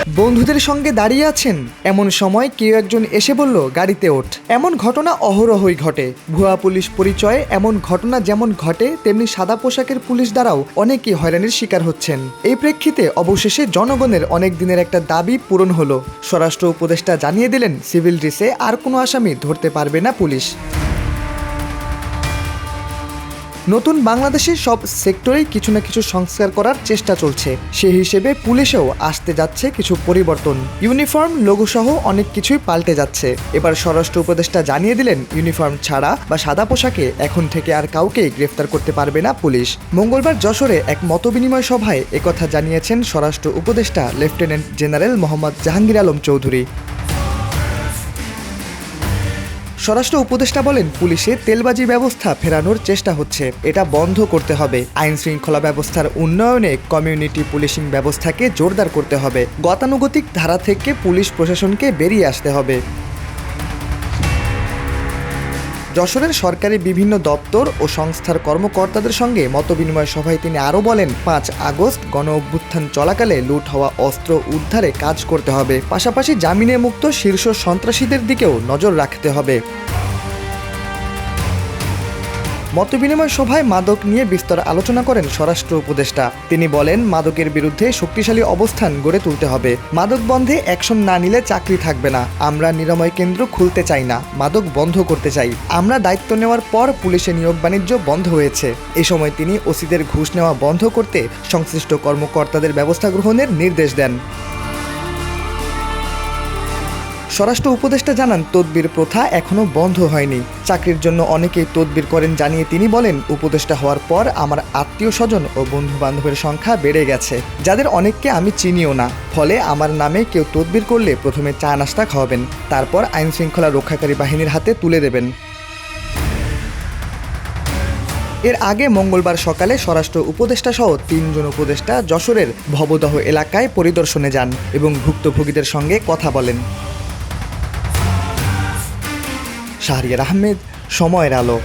বন্ধুদের সঙ্গে দাঁড়িয়ে আছেন, এমন সময় কেউ একজন এসে বলল গাড়িতে ওঠ। এমন ঘটনা অহরহই ঘটে। ভুয়া পুলিশ পরিচয়ে এমন ঘটনা যেমন ঘটে, তেমনি সাদা পোশাকের পুলিশ দ্বারাও অনেকেই হয়রানির শিকার হচ্ছেন। এই প্রেক্ষিতে অবশেষে জনগণের অনেক দিনের একটা দাবি পূরণ হলো। স্বরাষ্ট্র উপদেষ্টা জানিয়ে দিলেন, সিভিল ড্রেসে আর কোনো আসামি ধরতে পারবে না পুলিশ। নতুন বাংলাদেশের সব সেক্টরেই কিছু না কিছু সংস্কার করার চেষ্টা চলছে। সেই হিসেবে পুলিশেও আসতে যাচ্ছে কিছু পরিবর্তন। ইউনিফর্ম, লোগো সহ অনেক কিছুই পাল্টে যাচ্ছে। এবার স্বরাষ্ট্র উপদেষ্টা জানিয়ে দিলেন, ইউনিফর্ম ছাড়া বা সাদা পোশাকে এখন থেকে আর কাউকেই গ্রেফতার করতে পারবে না পুলিশ। মঙ্গলবার যশোরে এক মতবিনিময় সভায় একথা জানিয়েছেন স্বরাষ্ট্র উপদেষ্টা লেফটেন্যান্ট জেনারেল মোহাম্মদ জাহাঙ্গীর আলম চৌধুরী। স্বরাষ্ট্র উপদেষ্টা বলেন, পুলিশে তেলবাজি ব্যবস্থা ফেরানোর চেষ্টা হচ্ছে, এটা বন্ধ করতে হবে। আইন শৃঙ্খলা ব্যবস্থার উন্নয়নে কমিউনিটি পুলিশিং ব্যবস্থাকে জোরদার করতে হবে। গতানুগতিক ধারা থেকে পুলিশ প্রশাসনকে বেরিয়ে আসতে হবে। যশোরের সরকারি বিভিন্ন দপ্তর ও সংস্থার কর্মকর্তাদের সঙ্গে মতবিনিময় সভায় তিনি আরও বলেন, 5 আগস্ট গণ অভ্যুত্থান চলাকালে লুট হওয়া অস্ত্র উদ্ধারে কাজ করতে হবে। পাশাপাশি জামিনে মুক্ত শীর্ষ সন্ত্রাসীদের দিকেও নজর রাখতে হবে। মতবিনিময় সভায় মাদক নিয়ে বিস্তর আলোচনা করেন স্বরাষ্ট্র উপদেষ্টা। তিনি বলেন, মাদকের বিরুদ্ধে শক্তিশালী অবস্থান গড়ে তুলতে হবে। মাদক বন্ধে অ্যাকশন না নিলে চাকরি থাকবে না। আমরা নিরাময় কেন্দ্র খুলতে চাই না, মাদক বন্ধ করতে চাই। আমরা দায়িত্ব নেওয়ার পর পুলিশে নিয়োগ বাণিজ্য বন্ধ হয়েছে। এ সময় তিনি ওসিদের ঘুষ নেওয়া বন্ধ করতে সংশ্লিষ্ট কর্মকর্তাদের ব্যবস্থা গ্রহণের নির্দেশ দেন। স্বরাষ্ট্র উপদেষ্টা জানান, তদবির প্রথা এখনও বন্ধ হয়নি। চাকরির জন্য অনেকেই তদবির করেন জানিয়ে তিনি বলেন, উপদেষ্টা হওয়ার পর আমার আত্মীয় স্বজন ও বন্ধু বান্ধবের সংখ্যা বেড়ে গেছে, যাদের অনেককে আমি চিনিও না। ফলে আমার নামে কেউ তদবির করলে প্রথমে চা নাস্তা খাওয়াবেন, তারপর আইন শৃঙ্খলা রক্ষাকারী বাহিনীর হাতে তুলে দেবেন। এর আগে মঙ্গলবার সকালে স্বরাষ্ট্র উপদেষ্টা সহ 3 জন উপদেষ্টা যশোরের ভবদহ এলাকায় পরিদর্শনে যান এবং ভুক্তভোগীদের সঙ্গে কথা বলেন। শাহরিয়ার আহমেদ, সময়ের আলো।